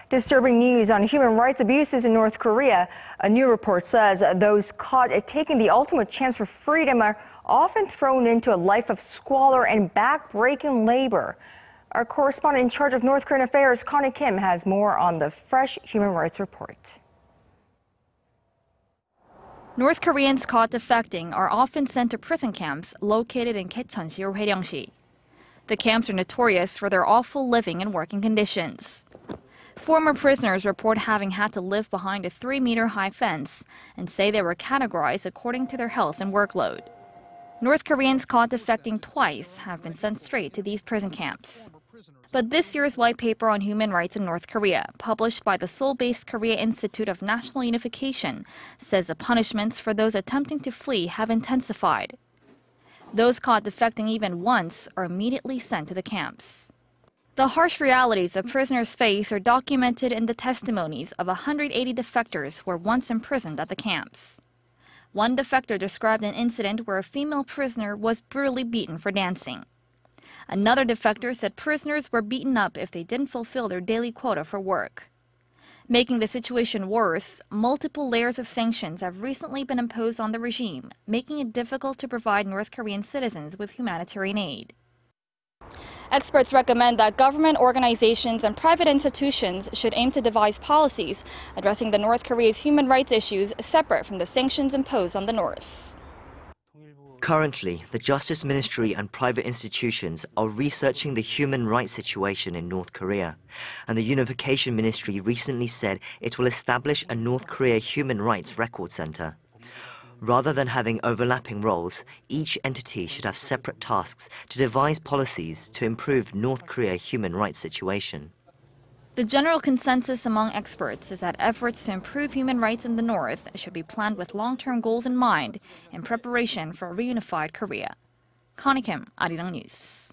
Disturbing news on human rights abuses in North Korea. A new report says those caught taking the ultimate chance for freedom are often thrown into a life of squalor and back-breaking labor. Our correspondent in charge of North Korean affairs, Connie Kim, has more on the fresh human rights report. North Koreans caught defecting are often sent to prison camps located in Kaechon-si or Hweryong-si. The camps are notorious for their awful living and working conditions. Former prisoners report having had to live behind a 3-meter-high fence and say they were categorized according to their health and workload. North Koreans caught defecting twice have been sent straight to these prison camps. But this year's white paper on human rights in North Korea, published by the Seoul-based Korea Institute of National Unification, says the punishments for those attempting to flee have intensified. Those caught defecting even once are immediately sent to the camps. The harsh realities that prisoners face are documented in the testimonies of 180 defectors who were once imprisoned at the camps. One defector described an incident where a female prisoner was brutally beaten for dancing. Another defector said prisoners were beaten up if they didn't fulfill their daily quota for work. Making the situation worse, multiple layers of sanctions have recently been imposed on the regime, making it difficult to provide North Korean citizens with humanitarian aid. Experts recommend that government organizations and private institutions should aim to devise policies addressing the North Korea's human rights issues separate from the sanctions imposed on the North. Currently, the Justice Ministry and private institutions are researching the human rights situation in North Korea, and the Unification Ministry recently said it will establish a North Korea Human Rights Record Center. Rather than having overlapping roles, each entity should have separate tasks to devise policies to improve North Korea's human rights situation. The general consensus among experts is that efforts to improve human rights in the North should be planned with long-term goals in mind in preparation for a reunified Korea. Connie Kim, Arirang News.